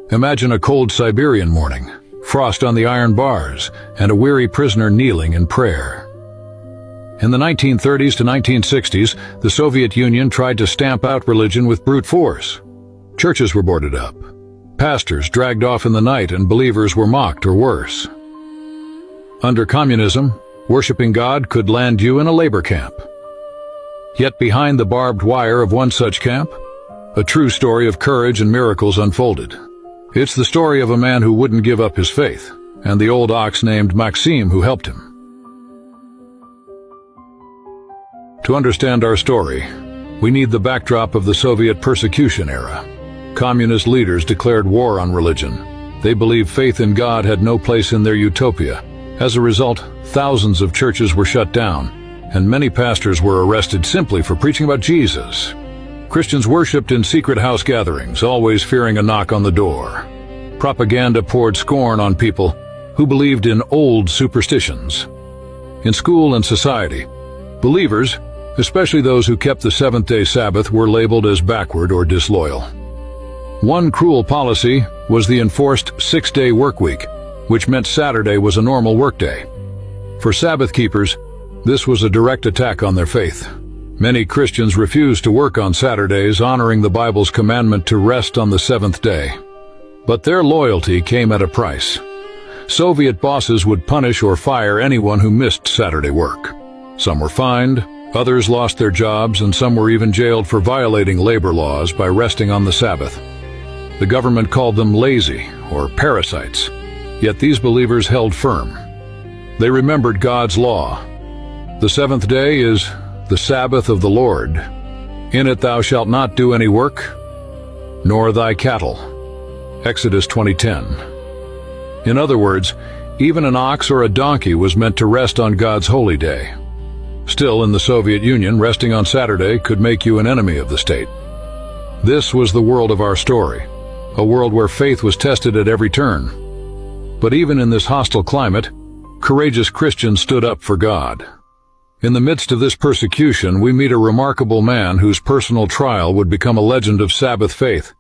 Imagine a cold Siberian morning, frost on the iron bars, and a weary prisoner kneeling in prayer. In the 1930s to 1960s, the Soviet Union tried to stamp out religion with brute force. Churches were boarded up, pastors dragged off in the night, and believers were mocked or worse. Under communism, worshiping God could land you in a labor camp. Yet behind the barbed wire of one such camp, a true story of courage and miracles unfolded. It's the story of a man who wouldn't give up his faith, and the old ox named Maxim who helped him. To understand our story, we need the backdrop of the Soviet persecution era. Communist leaders declared war on religion. They believed faith in God had no place in their utopia. As a result, thousands of churches were shut down, and many pastors were arrested simply for preaching about Jesus. Christians worshipped in secret house gatherings, always fearing a knock on the door. Propaganda poured scorn on people who believed in old superstitions. In school and society, believers, especially those who kept the seventh-day Sabbath, were labeled as backward or disloyal. One cruel policy was the enforced six-day work week, which meant Saturday was a normal workday. For Sabbath keepers, this was a direct attack on their faith. Many Christians refused to work on Saturdays, honoring the Bible's commandment to rest on the seventh day. But their loyalty came at a price. Soviet bosses would punish or fire anyone who missed Saturday work. Some were fined, others lost their jobs, and some were even jailed for violating labor laws by resting on the Sabbath. The government called them lazy or parasites, yet these believers held firm. They remembered God's law. The seventh day is the Sabbath of the Lord. In it thou shalt not do any work, nor thy cattle. Exodus 20:10. In other words, even an ox or a donkey was meant to rest on God's holy day. Still, in the Soviet Union, resting on Saturday could make you an enemy of the state. This was the world of our story, a world where faith was tested at every turn. But even in this hostile climate, courageous Christians stood up for God. In the midst of this persecution, we meet a remarkable man whose personal trial would become a legend of Sabbath faith.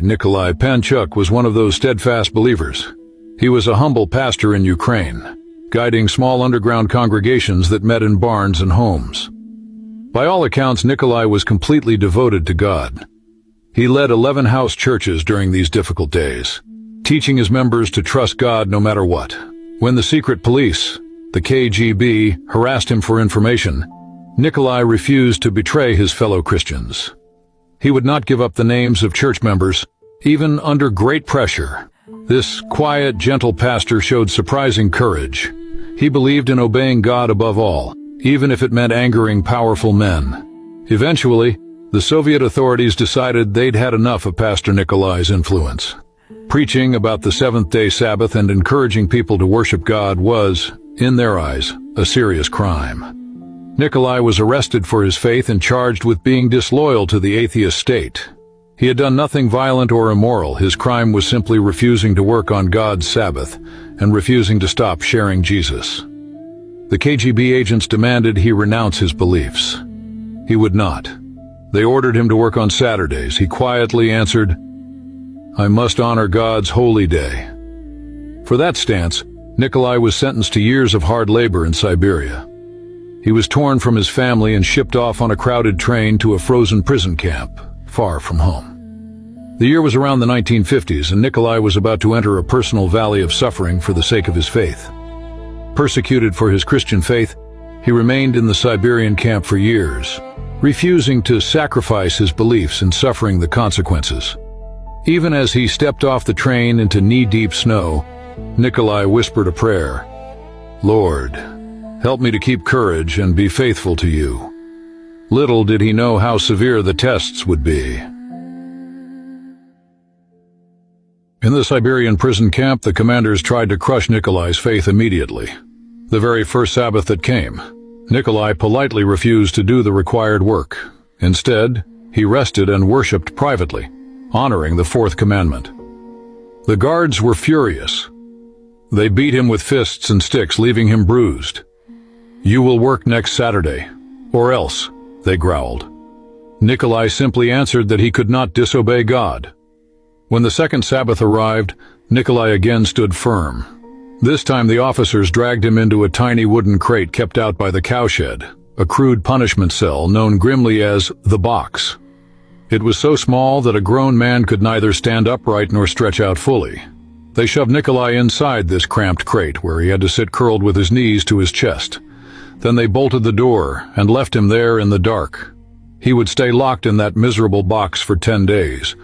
Nikolai Panchuk was one of those steadfast believers. He was a humble pastor in Ukraine, guiding small underground congregations that met in barns and homes. By all accounts, Nikolai was completely devoted to God. He led 11 house churches during these difficult days, teaching his members to trust God no matter what. When the secret police, the KGB, harassed him for information, Nikolai refused to betray his fellow Christians. He would not give up the names of church members, even under great pressure. This quiet, gentle pastor showed surprising courage. He believed in obeying God above all, even if it meant angering powerful men. Eventually, the Soviet authorities decided they'd had enough of Pastor Nikolai's influence. Preaching about the seventh-day Sabbath and encouraging people to worship God was, in their eyes, a serious crime. Nikolai was arrested for his faith and charged with being disloyal to the atheist state. He had done nothing violent or immoral. His crime was simply refusing to work on God's Sabbath and refusing to stop sharing Jesus. The KGB agents demanded he renounce his beliefs. He would not. They ordered him to work on Saturdays. He quietly answered, "I must honor God's holy day." For that stance, Nikolai was sentenced to years of hard labor in Siberia. He was torn from his family and shipped off on a crowded train to a frozen prison camp, far from home. The year was around the 1950s, and Nikolai was about to enter a personal valley of suffering for the sake of his faith. Persecuted for his Christian faith, he remained in the Siberian camp for years, refusing to sacrifice his beliefs and suffering the consequences. Even as he stepped off the train into knee-deep snow, Nikolai whispered a prayer, Lord, help me to keep courage and be faithful to you. Little did he know how severe the tests would be. In the Siberian prison camp, the commanders tried to crush Nikolai's faith immediately. The very first Sabbath that came, Nikolai politely refused to do the required work. Instead, he rested and worshipped privately, honoring the fourth commandment. The guards were furious. They beat him with fists and sticks, leaving him bruised. "You will work next Saturday, or else," they growled. Nikolai simply answered that he could not disobey God. When the second Sabbath arrived, Nikolai again stood firm. This time the officers dragged him into a tiny wooden crate kept out by the cowshed, a crude punishment cell known grimly as the box. It was so small that a grown man could neither stand upright nor stretch out fully. They shoved Nikolai inside this cramped crate, where he had to sit curled with his knees to his chest. Then they bolted the door and left him there in the dark. He would stay locked in that miserable box for 10 days.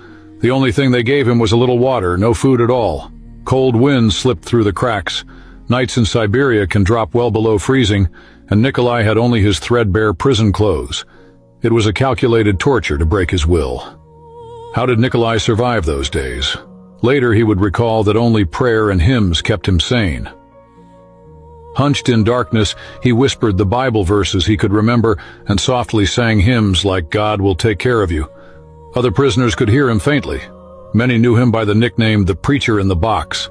The only thing they gave him was a little water, no food at all. Cold winds slipped through the cracks. Nights in Siberia can drop well below freezing, and Nikolai had only his threadbare prison clothes. It was a calculated torture to break his will. How did Nikolai survive those days? Later he would recall that only prayer and hymns kept him sane. Hunched in darkness, he whispered the Bible verses he could remember and softly sang hymns like "God will take care of you." Other prisoners could hear him faintly. Many knew him by the nickname the Preacher in the Box.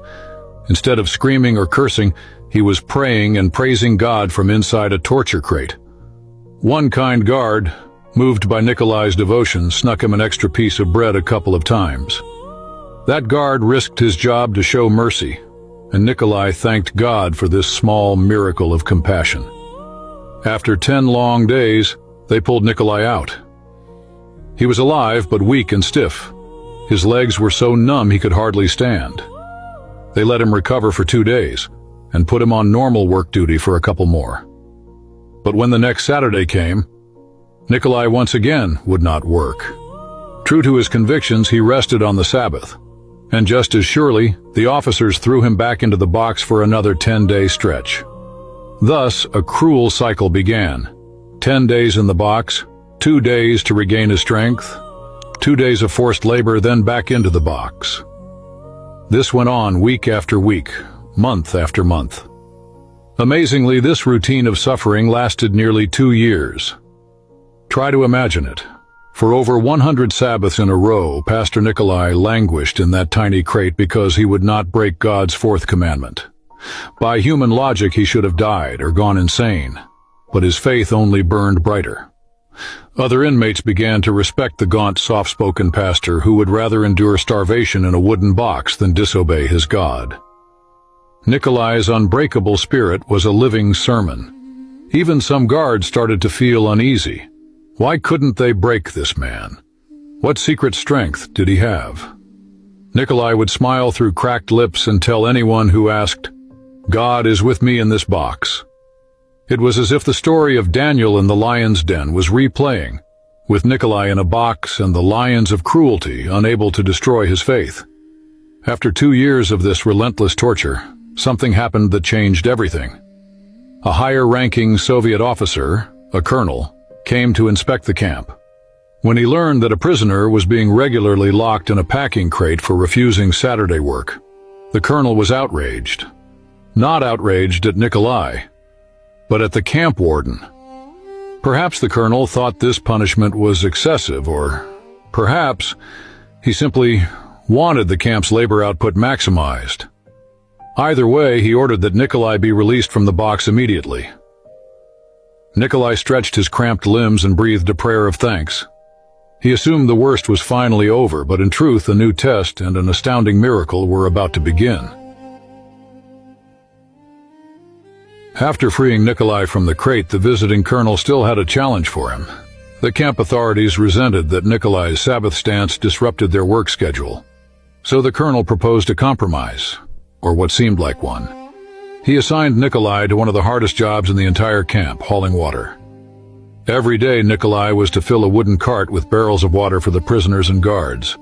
Instead of screaming or cursing, he was praying and praising God from inside a torture crate. One kind guard, moved by Nikolai's devotion, snuck him an extra piece of bread a couple of times. That guard risked his job to show mercy, and Nikolai thanked God for this small miracle of compassion. After 10 long days, they pulled Nikolai out. He was alive but weak and stiff. His legs were so numb he could hardly stand. They let him recover for 2 days and put him on normal work duty for a couple more. But when the next Saturday came, Nikolai once again would not work. True to his convictions, he rested on the Sabbath. And just as surely, the officers threw him back into the box for another 10-day stretch. Thus, a cruel cycle began. 10 days in the box, 2 days to regain his strength, 2 days of forced labor, then back into the box. This went on week after week, month after month. Amazingly, this routine of suffering lasted nearly 2 years. Try to imagine it. For over 100 Sabbaths in a row, Pastor Nikolai languished in that tiny crate because he would not break God's fourth commandment. By human logic, he should have died or gone insane, but his faith only burned brighter. Other inmates began to respect the gaunt, soft-spoken pastor who would rather endure starvation in a wooden box than disobey his God. Nikolai's unbreakable spirit was a living sermon. Even some guards started to feel uneasy. Why couldn't they break this man? What secret strength did he have? Nikolai would smile through cracked lips and tell anyone who asked, "God is with me in this box." It was as if the story of Daniel in the lion's den was replaying, with Nikolai in a box and the lions of cruelty unable to destroy his faith. After 2 years of this relentless torture, something happened that changed everything. A higher-ranking Soviet officer, a colonel, came to inspect the camp. When he learned that a prisoner was being regularly locked in a packing crate for refusing Saturday work, the colonel was outraged. Not outraged at Nikolai, but at the camp warden. Perhaps the colonel thought this punishment was excessive, or perhaps he simply wanted the camp's labor output maximized. Either way, he ordered that Nikolai be released from the box immediately. Nikolai stretched his cramped limbs and breathed a prayer of thanks. He assumed the worst was finally over, but in truth, a new test and an astounding miracle were about to begin. After freeing Nikolai from the crate, the visiting colonel still had a challenge for him. The camp authorities resented that Nikolai's Sabbath stance disrupted their work schedule. So the colonel proposed a compromise, or what seemed like one. He assigned Nikolai to one of the hardest jobs in the entire camp, hauling water. Every day, Nikolai was to fill a wooden cart with barrels of water for the prisoners and guards.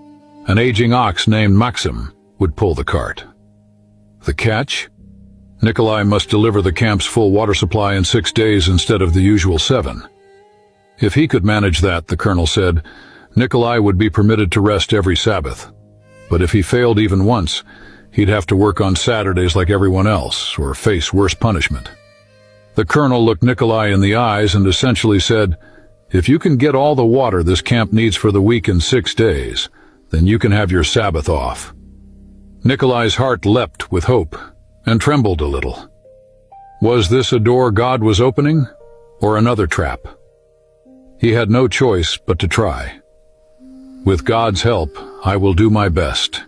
An aging ox named Maxim would pull the cart. The catch? Nikolai must deliver the camp's full water supply in 6 days instead of the usual 7. If he could manage that, the colonel said, Nikolai would be permitted to rest every Sabbath. But if he failed even once, he'd have to work on Saturdays like everyone else, or face worse punishment. The colonel looked Nikolai in the eyes and essentially said, if you can get all the water this camp needs for the week in 6 days, then you can have your Sabbath off. Nikolai's heart leapt with hope and trembled a little. Was this a door God was opening, or another trap? He had no choice but to try. With God's help, I will do my best,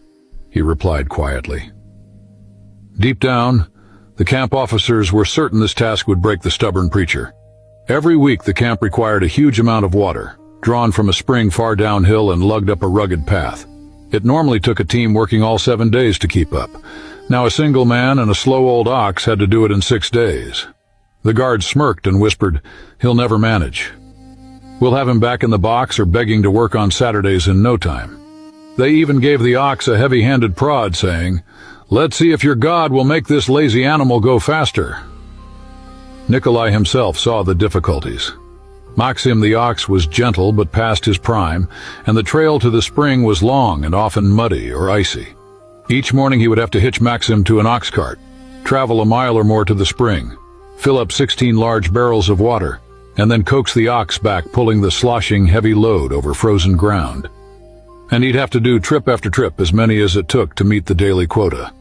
he replied quietly. Deep down, the camp officers were certain this task would break the stubborn preacher. Every week the camp required a huge amount of water, drawn from a spring far downhill and lugged up a rugged path. It normally took a team working all 7 days to keep up. Now a single man and a slow old ox had to do it in 6 days. The guard smirked and whispered, he'll never manage. We'll have him back in the box or begging to work on Saturdays in no time. They even gave the ox a heavy-handed prod, saying, let's see if your God will make this lazy animal go faster. Nikolai himself saw the difficulties. Maxim the ox was gentle but past his prime, and the trail to the spring was long and often muddy or icy. Each morning he would have to hitch Maxim to an ox cart, travel a mile or more to the spring, fill up 16 large barrels of water, and then coax the ox back, pulling the sloshing heavy load over frozen ground. And he'd have to do trip after trip, as many as it took to meet the daily quota.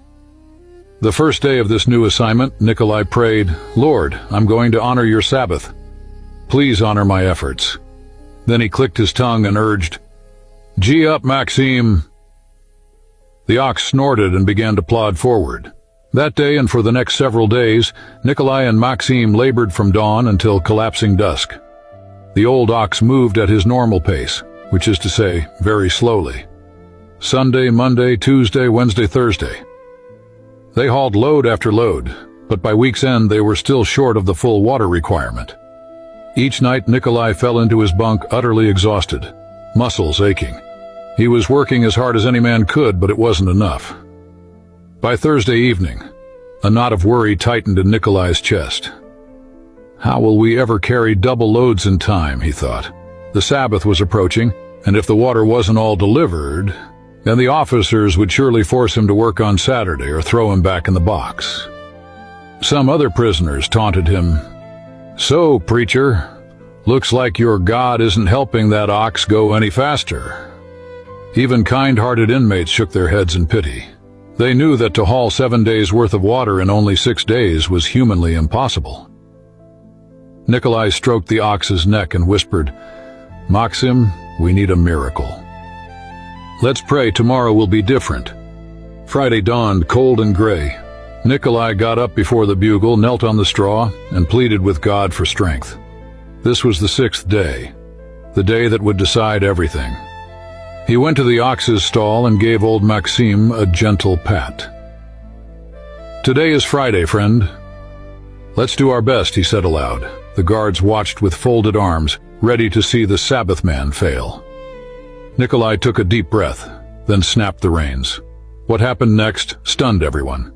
The first day of this new assignment, Nikolai prayed, Lord, I'm going to honor your Sabbath. Please honor my efforts. Then he clicked his tongue and urged, Gee up, Maxim. The ox snorted and began to plod forward. That day and for the next several days, Nikolai and Maxim labored from dawn until collapsing dusk. The old ox moved at his normal pace, which is to say, very slowly. Sunday, Monday, Tuesday, Wednesday, Thursday. They hauled load after load, but by week's end they were still short of the full water requirement. Each night Nikolai fell into his bunk utterly exhausted, muscles aching. He was working as hard as any man could, but it wasn't enough. By Thursday evening, a knot of worry tightened in Nikolai's chest. How will we ever carry double loads in time, he thought. The Sabbath was approaching, and if the water wasn't all delivered, then the officers would surely force him to work on Saturday or throw him back in the box. Some other prisoners taunted him, So, preacher, looks like your God isn't helping that ox go any faster. Even kind-hearted inmates shook their heads in pity. They knew that to haul 7 days' worth of water in only 6 days was humanly impossible. Nikolai stroked the ox's neck and whispered, Maxim, we need a miracle. Let's pray tomorrow will be different. Friday dawned cold and gray. Nikolai got up before the bugle, knelt on the straw, and pleaded with God for strength. This was the 6th day, the day that would decide everything. He went to the ox's stall and gave old Maxim a gentle pat. Today is Friday, friend. Let's do our best, he said aloud. The guards watched with folded arms, ready to see the Sabbath man fail. Nikolai took a deep breath, then snapped the reins. What happened next stunned everyone.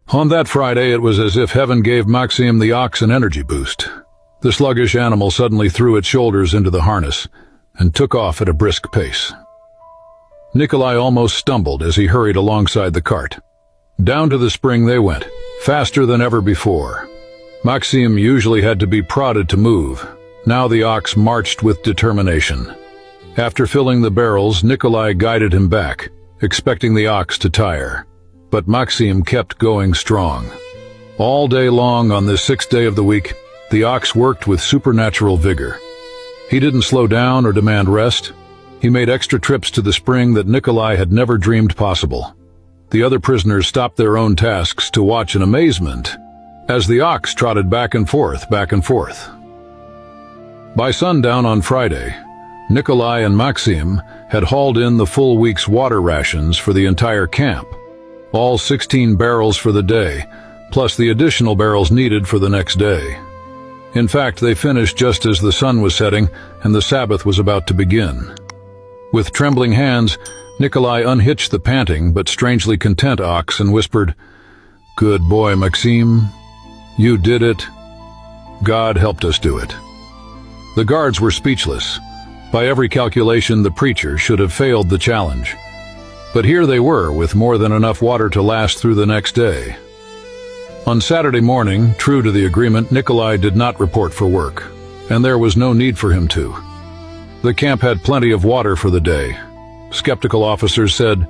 On that Friday, it was as if heaven gave Maxim the ox an energy boost. The sluggish animal suddenly threw its shoulders into the harness and took off at a brisk pace. Nikolai almost stumbled as he hurried alongside the cart. Down to the spring they went, faster than ever before. Maxim usually had to be prodded to move. Now the ox marched with determination. After filling the barrels, Nikolai guided him back, expecting the ox to tire. But Maxim kept going strong. All day long on this 6th day of the week, the ox worked with supernatural vigor. He didn't slow down or demand rest. He made extra trips to the spring that Nikolai had never dreamed possible. The other prisoners stopped their own tasks to watch in amazement as the ox trotted back and forth, back and forth. By sundown on Friday, Nikolai and Maxim had hauled in the full week's water rations for the entire camp, all 16 barrels for the day, plus the additional barrels needed for the next day. In fact, they finished just as the sun was setting and the Sabbath was about to begin. With trembling hands, Nikolai unhitched the panting but strangely content ox and whispered, "Good boy, Maxim. You did it. God helped us do it." The guards were speechless. By every calculation, the preacher should have failed the challenge. But here they were, with more than enough water to last through the next day. On Saturday morning, true to the agreement, Nikolai did not report for work, and there was no need for him to. The camp had plenty of water for the day. Skeptical officers said,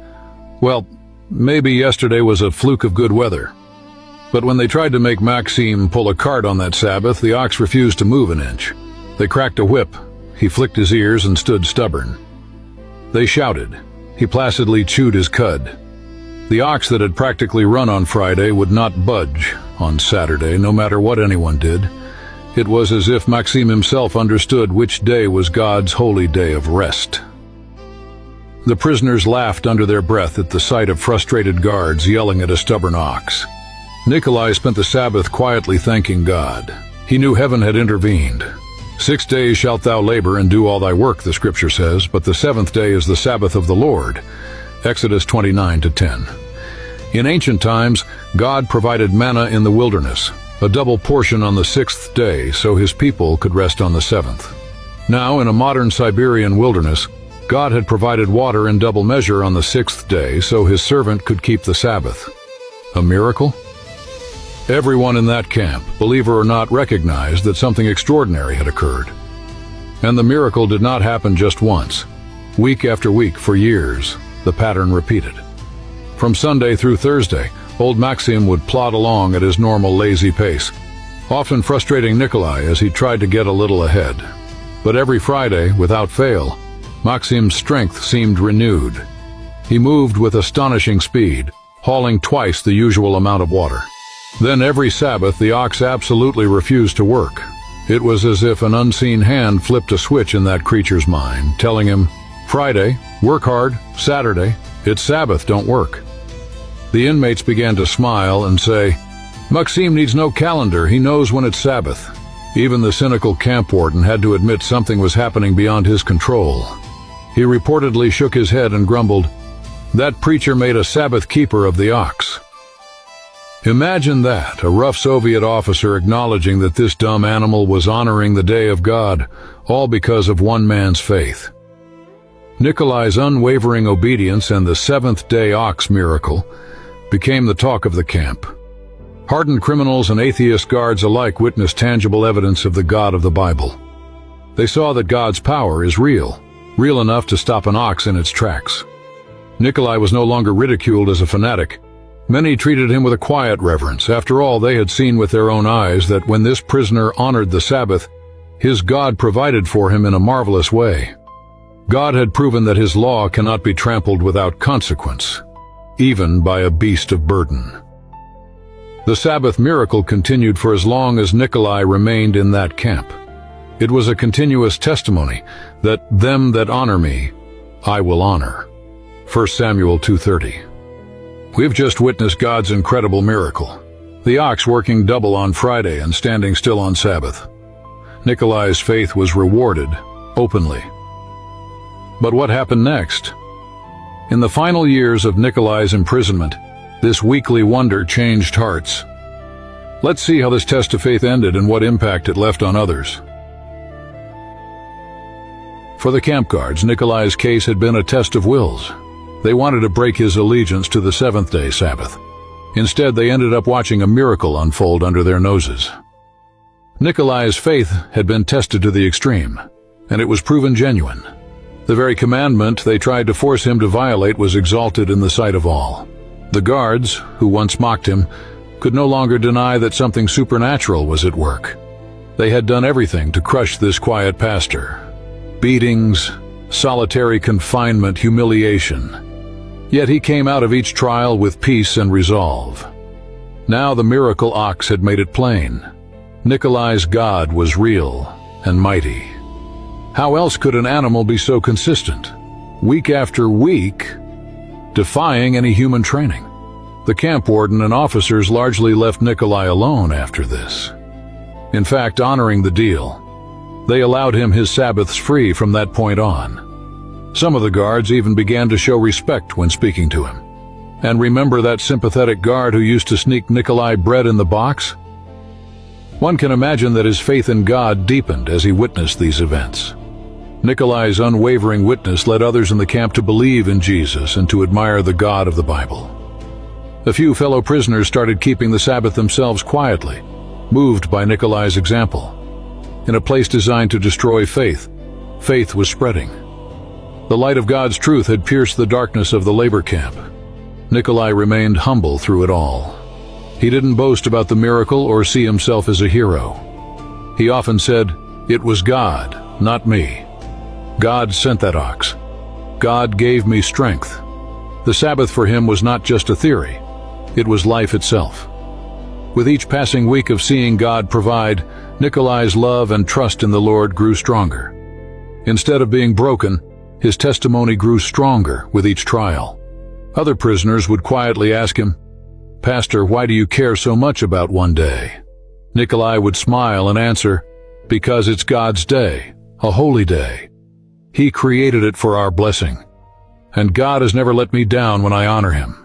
well, maybe yesterday was a fluke of good weather. But when they tried to make Maxim pull a cart on that Sabbath, the ox refused to move an inch. They cracked a whip. He flicked his ears and stood stubborn. They shouted. He placidly chewed his cud. The ox that had practically run on Friday would not budge on Saturday, no matter what anyone did. It was as if Maxim himself understood which day was God's holy day of rest. The prisoners laughed under their breath at the sight of frustrated guards yelling at a stubborn ox. Nikolai spent the Sabbath quietly thanking God. He knew heaven had intervened. 6 days shalt thou labor and do all thy work, the scripture says, but the seventh day is the Sabbath of the Lord. Exodus 29:10. In ancient times, God provided manna in the wilderness, a double portion on the 6th day so his people could rest on the 7th. Now, in a modern Siberian wilderness, God had provided water in double measure on the 6th day so his servant could keep the Sabbath. A miracle? Everyone in that camp, believer or not, recognized that something extraordinary had occurred. And the miracle did not happen just once. Week after week, for years, the pattern repeated. From Sunday through Thursday, old Maxim would plod along at his normal lazy pace, often frustrating Nikolai as he tried to get a little ahead. But every Friday, without fail, Maxim's strength seemed renewed. He moved with astonishing speed, hauling twice the usual amount of water. Then every Sabbath, the ox absolutely refused to work. It was as if an unseen hand flipped a switch in that creature's mind, telling him, Friday, work hard. Saturday, it's Sabbath, don't work. The inmates began to smile and say, Maxim needs no calendar, he knows when it's Sabbath. Even the cynical camp warden had to admit something was happening beyond his control. He reportedly shook his head and grumbled, that preacher made a Sabbath keeper of the ox. Imagine that, a rough Soviet officer acknowledging that this dumb animal was honoring the day of God, all because of one man's faith. Nikolai's unwavering obedience and the seventh-day ox miracle became the talk of the camp. Hardened criminals and atheist guards alike witnessed tangible evidence of the God of the Bible. They saw that God's power is real enough to stop an ox in its tracks. Nikolai was no longer ridiculed as a fanatic. Many treated him with a quiet reverence. After all, they had seen with their own eyes that when this prisoner honored the Sabbath, his God provided for him in a marvelous way. God had proven that his law cannot be trampled without consequence, even by a beast of burden. The Sabbath miracle continued for as long as Nikolai remained in that camp. It was a continuous testimony that them that honor me, I will honor. 1 Samuel 2:30. We've just witnessed God's incredible miracle. The ox working double on Friday and standing still on Sabbath. Nikolai's faith was rewarded openly. But what happened next? In the final years of Nikolai's imprisonment, this weekly wonder changed hearts. Let's see how this test of faith ended and what impact it left on others. For the camp guards, Nikolai's case had been a test of wills. They wanted to break his allegiance to the seventh-day Sabbath. Instead, they ended up watching a miracle unfold under their noses. Nikolai's faith had been tested to the extreme, and it was proven genuine. The very commandment they tried to force him to violate was exalted in the sight of all. The guards, who once mocked him, could no longer deny that something supernatural was at work. They had done everything to crush this quiet pastor. Beatings, solitary confinement, humiliation. Yet he came out of each trial with peace and resolve. Now the miracle ox had made it plain. Nikolai's God was real and mighty. How else could an animal be so consistent, week after week, defying any human training? The camp warden and officers largely left Nikolai alone after this. In fact, honoring the deal, they allowed him his Sabbaths free from that point on. Some of the guards even began to show respect when speaking to him. And remember that sympathetic guard who used to sneak Nikolai bread in the box? One can imagine that his faith in God deepened as he witnessed these events. Nikolai's unwavering witness led others in the camp to believe in Jesus and to admire the God of the Bible. A few fellow prisoners started keeping the Sabbath themselves quietly, moved by Nikolai's example. In a place designed to destroy faith, faith was spreading. The light of God's truth had pierced the darkness of the labor camp. Nikolai remained humble through it all. He didn't boast about the miracle or see himself as a hero. He often said, "It was God, not me. God sent that ox. God gave me strength." The Sabbath for him was not just a theory. It was life itself. With each passing week of seeing God provide, Nikolai's love and trust in the Lord grew stronger. Instead of being broken, his testimony grew stronger with each trial. Other prisoners would quietly ask him, "Pastor, why do you care so much about one day?" Nikolai would smile and answer, "Because it's God's day, a holy day. He created it for our blessing. And God has never let me down when I honor him."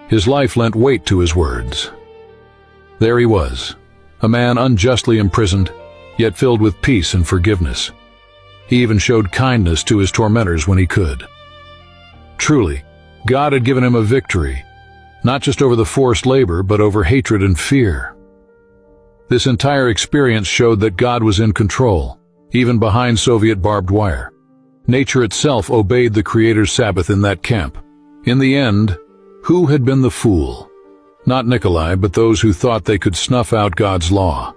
His life lent weight to his words. There he was, a man unjustly imprisoned, yet filled with peace and forgiveness. He even showed kindness to his tormentors when he could. Truly, God had given him a victory, not just over the forced labor, but over hatred and fear. This entire experience showed that God was in control, even behind Soviet barbed wire. Nature itself obeyed the Creator's Sabbath in that camp. In the end, who had been the fool? Not Nikolai, but those who thought they could snuff out God's law.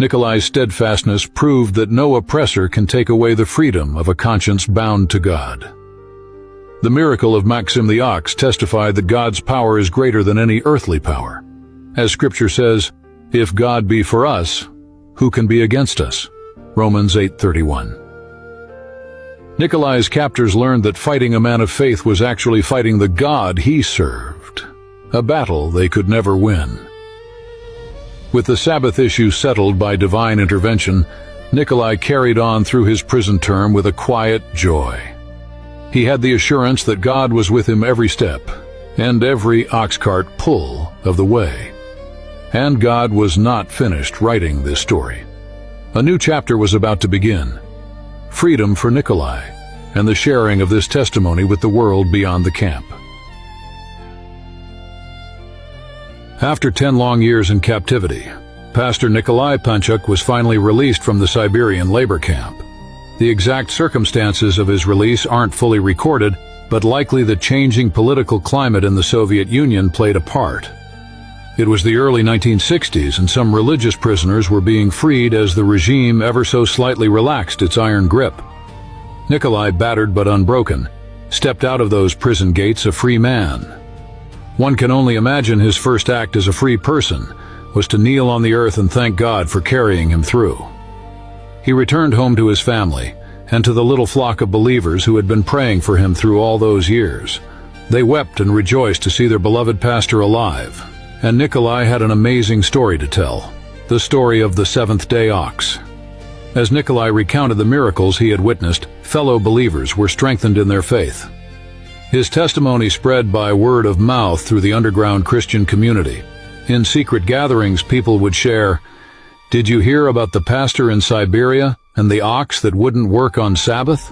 Nikolai's steadfastness proved that no oppressor can take away the freedom of a conscience bound to God. The miracle of Maxim the ox testified that God's power is greater than any earthly power. As Scripture says, "If God be for us, who can be against us?" Romans 8:31. Nikolai's captors learned that fighting a man of faith was actually fighting the God he served, a battle they could never win. With the Sabbath issue settled by divine intervention, Nikolai carried on through his prison term with a quiet joy. He had the assurance that God was with him every step and every ox cart pull of the way. And God was not finished writing this story. A new chapter was about to begin. Freedom for Nikolai, and the sharing of this testimony with the world beyond the camp. After 10 long years in captivity, Pastor Nikolai Panchuk was finally released from the Siberian labor camp. The exact circumstances of his release aren't fully recorded, but likely the changing political climate in the Soviet Union played a part. It was the early 1960s, and some religious prisoners were being freed as the regime ever so slightly relaxed its iron grip. Nikolai, battered but unbroken, stepped out of those prison gates a free man. One can only imagine his first act as a free person was to kneel on the earth and thank God for carrying him through. He returned home to his family and to the little flock of believers who had been praying for him through all those years. They wept and rejoiced to see their beloved pastor alive. And Nikolai had an amazing story to tell, the story of the seventh-day ox. As Nikolai recounted the miracles he had witnessed, fellow believers were strengthened in their faith. His testimony spread by word of mouth through the underground Christian community. In secret gatherings, people would share, "Did you hear about the pastor in Siberia and the ox that wouldn't work on Sabbath?"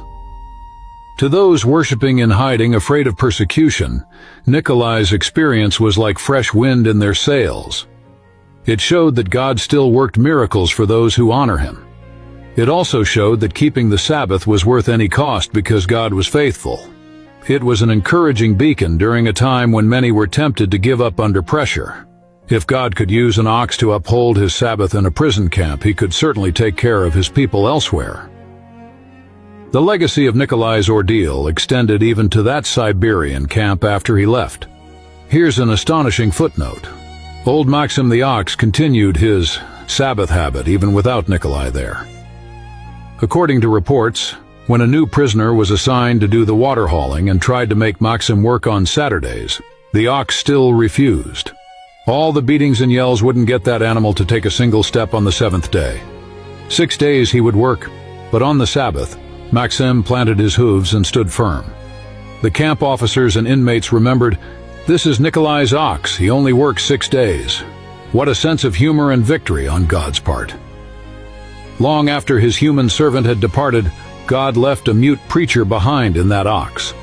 To those worshiping in hiding, afraid of persecution, Nikolai's experience was like fresh wind in their sails. It showed that God still worked miracles for those who honor him. It also showed that keeping the Sabbath was worth any cost because God was faithful. It was an encouraging beacon during a time when many were tempted to give up under pressure. If God could use an ox to uphold his Sabbath in a prison camp, he could certainly take care of his people elsewhere. The legacy of Nikolai's ordeal extended even to that Siberian camp after he left. Here's an astonishing footnote. Old Maxim the ox continued his Sabbath habit even without Nikolai there. According to reports, when a new prisoner was assigned to do the water hauling and tried to make Maxim work on Saturdays, the ox still refused. All the beatings and yells wouldn't get that animal to take a single step on the seventh day. 6 days he would work, but on the Sabbath, Maxim planted his hooves and stood firm. The camp officers and inmates remembered, "This is Nikolai's ox, he only works 6 days." What a sense of humor and victory on God's part. Long after his human servant had departed, God left a mute preacher behind in that ox.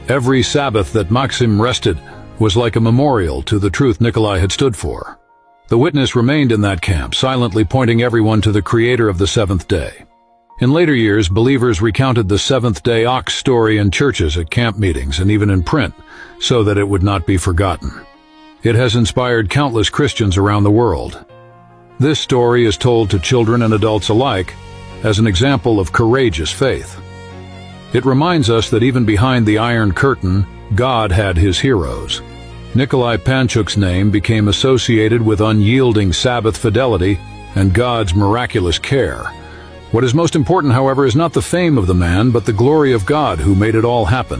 Every Sabbath that Maxim rested was like a memorial to the truth Nikolai had stood for. The witness remained in that camp, silently pointing everyone to the Creator of the seventh day. In later years, believers recounted the seventh-day ox story in churches, at camp meetings, and even in print, so that it would not be forgotten. It has inspired countless Christians around the world. This story is told to children and adults alike as an example of courageous faith. It reminds us that even behind the Iron Curtain, God had his heroes. Nikolai Panchuk's name became associated with unyielding Sabbath fidelity and God's miraculous care. What is most important, however, is not the fame of the man, but the glory of God who made it all happen.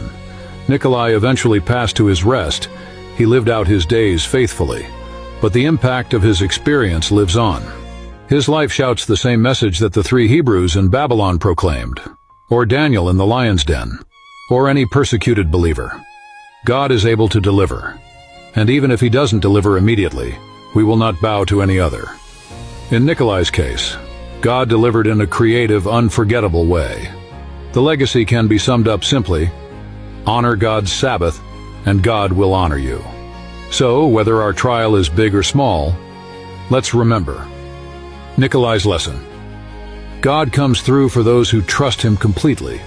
Nikolai eventually passed to his rest. He lived out his days faithfully, but the impact of his experience lives on. His life shouts the same message that the 3 Hebrews in Babylon proclaimed, or Daniel in the lion's den, or any persecuted believer. God is able to deliver, and even if he doesn't deliver immediately, we will not bow to any other. In Nikolai's case, God delivered in a creative, unforgettable way. The legacy can be summed up simply: honor God's Sabbath, and God will honor you. So, whether our trial is big or small, let's remember Nikolai's lesson. God comes through for those who trust him completely.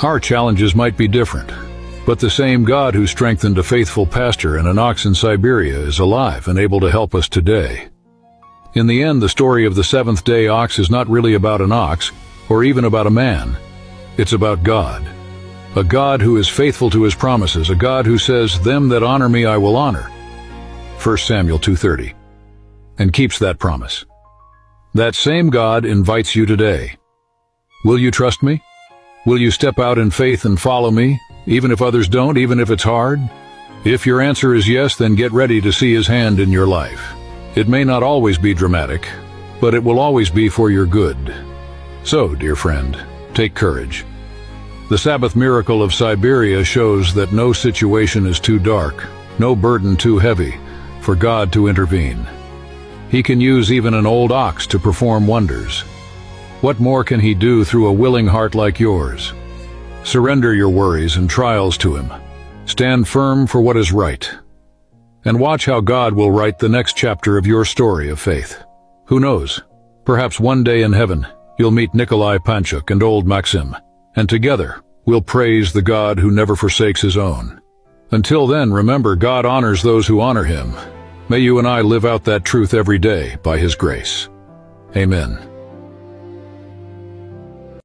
Our challenges might be different, but the same God who strengthened a faithful pastor and an ox in Siberia is alive and able to help us today. In the end, the story of the seventh-day ox is not really about an ox, or even about a man. It's about God. A God who is faithful to his promises, a God who says, "Them that honor me I will honor," 1 Samuel 2:30, and keeps that promise. That same God invites you today. Will you trust me? Will you step out in faith and follow me, even if others don't, even if it's hard? If your answer is yes, then get ready to see his hand in your life. It may not always be dramatic, but it will always be for your good. So, dear friend, take courage. The Sabbath miracle of Siberia shows that no situation is too dark, no burden too heavy, for God to intervene. He can use even an old ox to perform wonders. What more can he do through a willing heart like yours? Surrender your worries and trials to him. Stand firm for what is right. And watch how God will write the next chapter of your story of faith. Who knows? Perhaps one day in heaven, you'll meet Nikolai Panchuk and old Maxim, and together we'll praise the God who never forsakes his own. Until then, remember, God honors those who honor him. May you and I live out that truth every day by his grace. Amen.